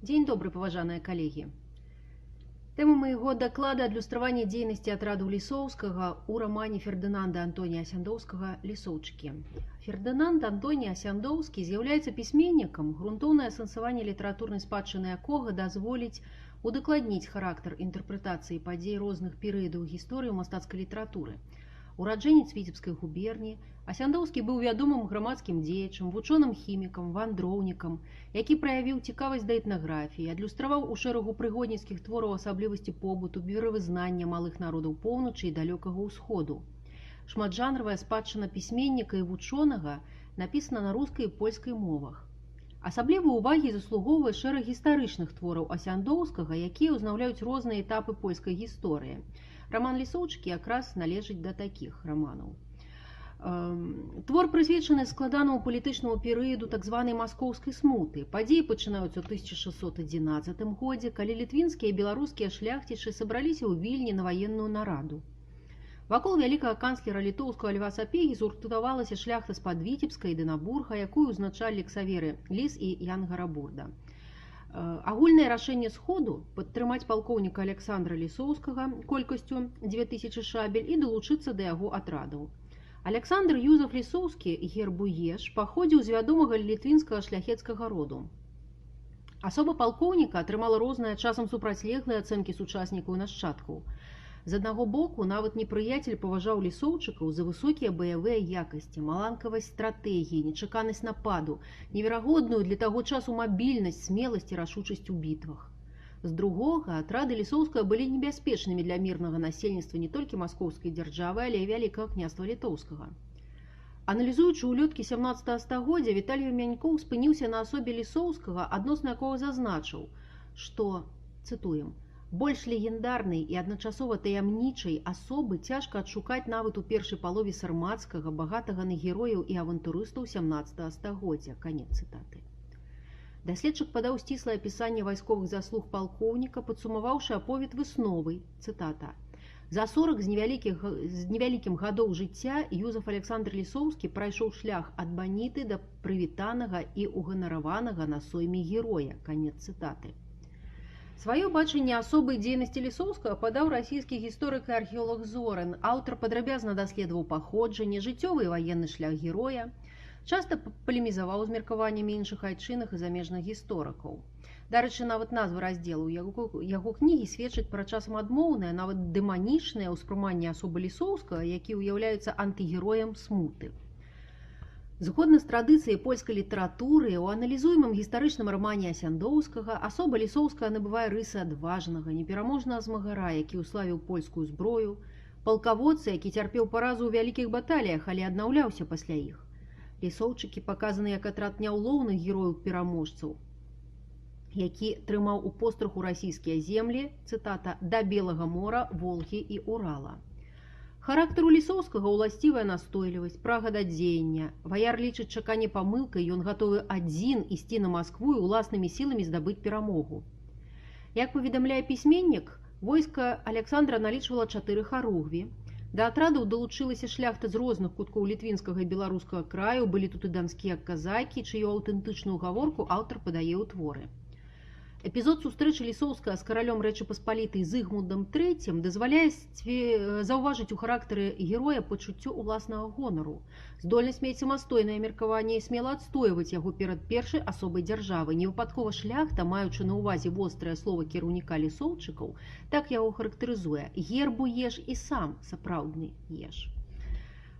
Дзень добры, паважаныя калегі. Тэма майго даклада адлюстраванне дзейнасці атраду Лісоўскага ў рамане Фердынанда Антонія Асяндоўскага «Лісоўчыкі». Фердынанд Антоній Асяндоўскі з'яўляецца пісьменнікам, грунтоўнае асэнсаванне літаратурнай спадчыны якога дазволіць удакладніць характар інтэрпрэтацыі падзей розных перыядаў гісторыі мастацкай літаратуры. Ураджэнец Віцебскай губерні, Асяндоўскі быў вядомым грамадскім дзеячам, вучоным-хімікам, вандроўнікам, які праявіў цікавасць да этнаграфіі, адлюстраваў у шэрагу прыгодніцкіх твораў асаблівасці побыту, міравызнання малых народаў поўначы і далёкага ўсходу. Шматжанравая спадчына пісьменніка і вучонага напісана на рускай і польскай мовах. Асаблівай увагі заслугоўвае шэраг гістарычных твораў Асяндоўскага, якія ўзнаўляюць розныя этапы польскай гісторыі. Раман «Лісоўчыкі» якраз належыць да такіх раманаў. Твор прысвечаны складанаму палітычнаму перыяду так званай маскоўскай смуты. Падзеі пачынаюцца ў 1611 годзе, калі літвінскія і беларускія шляхцічы сабраліся ў Вільні на ваенную нараду. Вакол вялікага канцлера літоўскага Льва Сапегі згуртавалася шляхта з-пад Віцебска і Дынабурга, якую ўзначалі ксаверы Ліс і Ян Гарабурда. Агульнае рашэнне сходу падтрымаць палкоўніка Александра Лісоўскага колькасцю 2000 шабель і далучыцца да яго атрадаў. Александр Юзаф Лісоўскі, гербуеш, паходзіў з вядомага літвінскага шляхецкага роду. Асоба палкоўніка атрымала розныя часам супрацьлеглыя ацэнкі сучаснікаў і нашчадкаў. З аднаго боку, нават непрыяцель паважаў лісоўчыкаў за высокія баявыя якасці, маланкавасць стратэгіі, нечаканасць нападу, неверагодную для таго часу мабільнасць, смеласць і рашучасць у бітвах. З другога, атрады Лісоўскага былі небяспечнымі для мірнага насельніцтва не толькі маскоўскай дзяржавы, але і вялікага княства літоўскага. Аналізуючы ўлёткі 17 стагоддзя, Віталій Мянькоў спыніўся на асобе Лісоўскага, адносна якога зазначыў, што, цытуем, больш легендарнай і адначасова таямнічай асобы цяжка адшукаць нават у першай палове сармацкага, багатага на герояў і авантурыстаў 17 стагоддзя. Канец цытаты. Даследчык падаў сціслае апісанне вайсковых заслуг палкоўніка, падсумаваўшы аповед высновай, цытата. За 40 з невялікім гадоў жыцця Юзаф Александр Лісоўскі прайшоў шлях ад баніты да прывітанага і уганараванага на сойме героя. Канец цытаты. Сваё бачанне асобы дзейнасці Лісоўскага падаў расійскі гісторык і археолог Зорин. Аўтар падрабязна даследаваў паходжанне, жыццёвы і ваенны шлях героя, часта палемізаваў з меркаваннямі іншых айчынных і замежных гісторыкаў. Дарэчы, нават назвы раздзелу яго кнігі сведчаць пра часам адмоўнае, нават дэманічнае ўспрыманне асобы Лісоўскага, які ўяўляецца антыгероем смуты. Згодна з традыцыяй польскай літаратуры, у аналізуемым гістарычным рамане Асяндоўскага асоба Лісоўскага набывае рысы адважнага, непераможнага змагара, які ўславіў польскую зброю, палкаводца, які цярпеў паразу ў вялікіх баталіях, але аднаўляўся пасля іх. Лісоўчыкі паказаны як атрад няўлоўных герояў-пераможцаў, які трымаў у постраху расійскія землі, цытата, да Белага мора, Волгі і Урала. Характару Лісоўскага ўласцівая настойлівасць, прага да дзеяння. Ваяр лічыць чаканне памылкай, ён гатовы адзін ісці на Маскву і ўласнымі сіламі здабыць перамогу. Як паведамляе пісьменнік, войска Александра налічвала 4 харугві. Да атрадаў далучылася шляхта з розных куткоў літвінскага і беларускага краю, былі тут і данскія казакі, чыю аўтэнтычную гаворку аўтар падае ў творы. Эпізод сустрэчы Лісоўскага з каралём Рэчы Паспалітай Зыгмундам III дазваляе заўважыць у характары героя пачуццё ўласнага гонару, здольнасць мець самастойнае меркаванне і смела адстойваць яго перад першай асобай дзяржавы. Невыпадкова шляхта, маючы на ўвазе вострае слова кіраўніка лісоўчыкаў, так яго характарызуе: гербу еш і сам сапраўдны еш.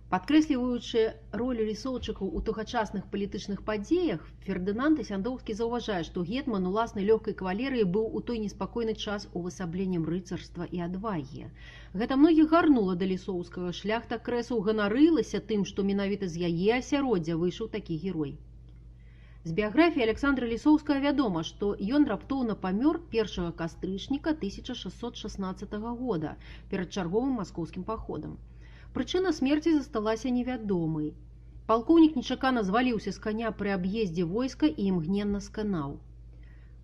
Падкрэсліваючы ролю лісоўчыкаў у тагачасных палітычных падзеях, Фердынанд Асяндоўскі заўважае, што гетман уласнай лёгкай кавалерыі быў у той неспакойны час увасабленнем рыцарства і адвагі. Гэта многіх гарнула да Лісоўскага. Шляхта крэсаў ганарылася тым, што менавіта з яе асяроддзя выйшаў такі герой. З біяграфіі Александра Лісоўскага вядома, што ён раптоўна памёр 1 кастрычніка 1616 года перад чарговым маскоўскім паходам. Прычына смерці засталася невядомай. Палкоўнік нечакана зваліўся з каня пры аб'ездзе войска і імгненна сканаў.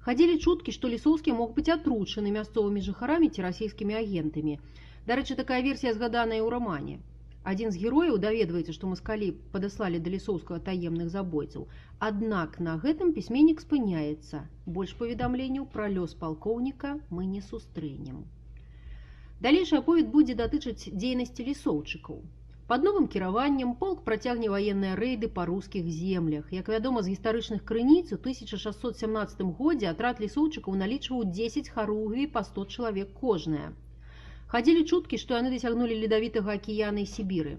Хадзілі чуткі, што Лісоўскі мог быць атручаны мясцовымі жыхарамі ці расійскімі агентамі. Дарэчы, такая версія згаданая ў рамане. Адзін з герояў даведваецца, што маскалі падаслалі да Лісоўскага таемных забойцаў. Аднак на гэтым пісьменнік спыняецца. Больш паведамленняў пра лёс палкоўніка мы не сустрэнем. Далейшы аповед будзе датычыць дзейнасці лісоўчыкаў. Пад новым кіраваннем полк працягне ваенныя рэйды па рускіх землях. Як вядома з гістарычных крыніц, у 1617 годзе атрад лісоўчыкаў налічваў 10 харугвій па 100 чалавек кожная. Хадзілі чуткі, што яны дасягнулі ледавітага акіяна і Сібіры.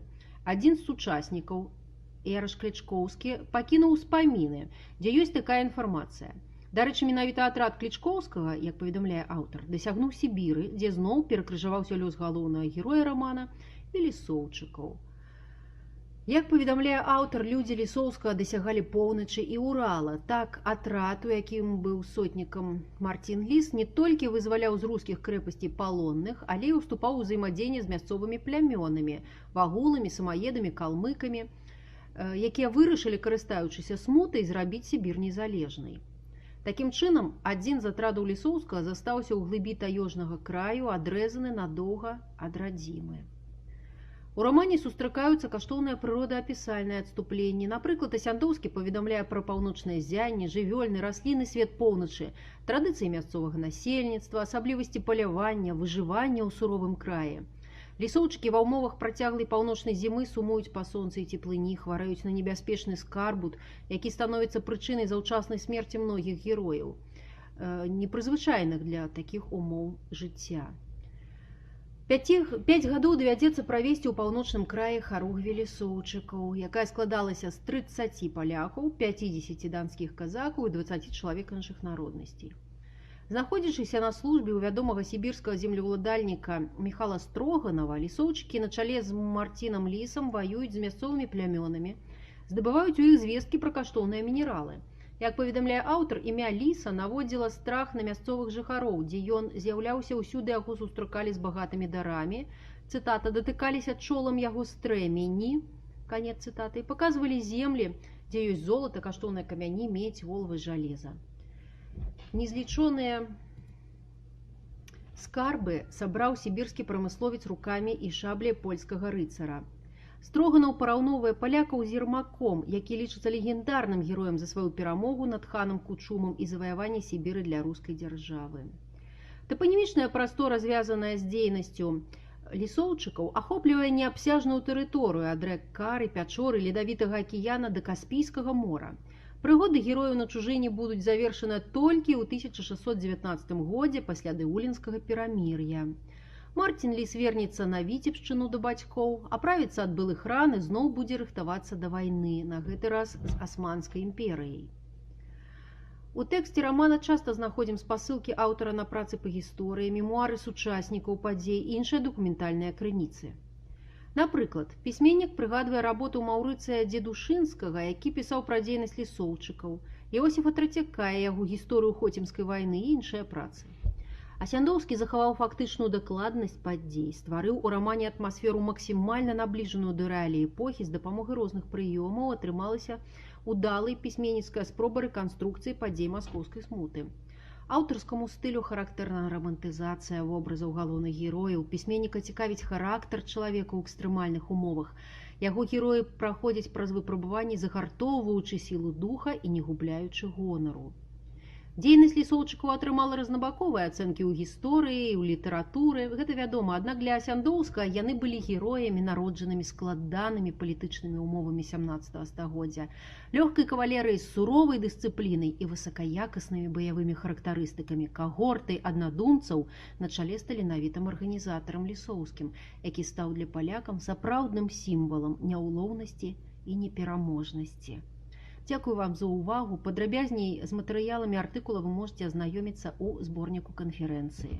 Адзін з сучаснікаў, Эраш Клічкоўскі, пакінуў успаміны, дзе ёсць такая інфармацыя. Дарэчы, менавіта атрад Клічкоўскага, як паведамляе аўтар, дасягнуў Сібіры, дзе зноў перакрыжаваўся лёс галоўнага героя рамана і лісоўчыкаў. Як паведамляе аўтар, людзі Лісоўскага дасягалі поўначы і Урала. Так, атрад, у якім быў сотнікам Марцін Ліс, не толькі вызваляў з рускіх крэпасцей палонных, але і уступаў у ўзаемадзеянне з мясцовымі плямёнамі, вагуламі, самаедамі, калмыкамі, якія вырашылі, карыстаючыся смутай, зрабіць Сібір незалежнай. Такім чынам, адзін з атрадаў Лісоўскага застаўся ў глыбі таежнага краю, адрэзаны надоўга ад радзімы. У рамане сустракаюцца каштоўныя прыродаапісальныя адступленні. Напрыклад, Асяндоўскі паведамляе пра паўночнае ззянне, жывёльны, раслінны свет поўначы, традыцыі мясцовага насельніцтва, асаблівасці палявання, выжывання ў суровым краі. Лісоўчыкі ва ўмовах працяглай паўночнай зімы сумуюць па сонцы і цеплыні, хвараюць на небяспечны скарбут, які становіцца прычынай заўчаснай смерці многіх герояў, непрызвычайных для такіх умоў жыцця. 5 гадоў давядзецца правесці ў паўночным краі харугві лісоўчыкаў, якая складалася з 30 палякаў, 50 данскіх казакаў і 20 чалавек іншых народнасцей. Знаходзячыся на службе ў вядомага сібірскага землеўладальніка Міхала Строганава, лісоўчыкі на чале з Марцінам Лісам ваююць з мясцовымі плямёнамі, здабываюць у іх звесткі пра каштоўныя мінералы. Як паведамляе аўтар, імя Ліса наводзіла страх на мясцовых жыхароў, дзе ён з'яўляўся ўсюды, яго сустракалі з багатымі дарамі, цытата, датыкаліся чолам яго стрэмені, канец цытаты, і паказвалі землі, дзе ёсць золата, каштоўныя камяні, медзь, волава, жалеза. Незлічоныя скарбы сабраў сібірскі прамысловец рукамі і шабляй польскага рыцара. Строганаў параўноўвае палякаў з Ермаком, які лічыцца легендарным героем за сваю перамогу над ханам Кучумам і заваяванне Сібіры для рускай дзяржавы. Тапанімічная прастора, звязаная з дзейнасцю лісоўчыкаў, ахоплівае неабсяжную тэрыторыю ад рэк Кары, Пячоры, Ледавітага акіяна да Каспійскага мора. Прыгоды герояў на чужыне будуць завершаны толькі ў 1619 годзе пасля Дэулінскага перамір'я. Марцін Ліс вернецца на Віцебшчыну да бацькоў, аправіцца ад былых ран і зноў будзе рыхтавацца да вайны, на гэты раз з Асманскай імперыяй. У тэксце рамана часта знаходзім спасылкі аўтара на працы па гісторыі, мемуары сучаснікаў падзей і іншыя дакументальныя крыніцы. Напрыклад, пісьменнік прыгадвае работу Маўрыцыя Дзедушынскага, які пісаў пра дзейнасць лісоўчыкаў, Іосіфа Трацякая, яго гісторыю Хоцімскай вайны і іншыя працы. Асяндоўскі захаваў фактычную дакладнасць падзей, стварыў у рамане атмасферу максімальна набліжаную да рэалій эпохі, з дапамогай розных прыёмаў атрымалася удалай пісьменніцкая спроба рэканструкцыі падзей маскоўскай смуты. Аўтарскаму стылю характэрна рамантызацыя вобразаў галоўных герояў, пісьменніка цікавіць характар чалавека ў экстрэмальных умовах. Яго героі праходзяць праз выпрабаванні, загартоўваючы сілу духа і не губляючы гонару. Дзейнасць лісоўчыкаў атрымала рознабаковыя ацэнкі ў гісторыі, ў літаратуры. Гэта вядома, аднак для Асяндоўскага яны былі героямі, народжанымі складанымі палітычнымі умовамі 17 стагоддзя, лёгкай кавалерыяй з суровай дысцыплінай і высакаякаснымі баявымі характарыстыкамі, кагортай аднадумцаў на чале з таленавітым арганізатарам Лісоўскім, які стаў для палякам сапраўдным сімвалам няўлоўнасці і непераможнасці. Дзякую вам за ўвагу. Падрабязней з матэрыяламі артыкула вы можете азнаёміцца ў зборніку канферэнцыі.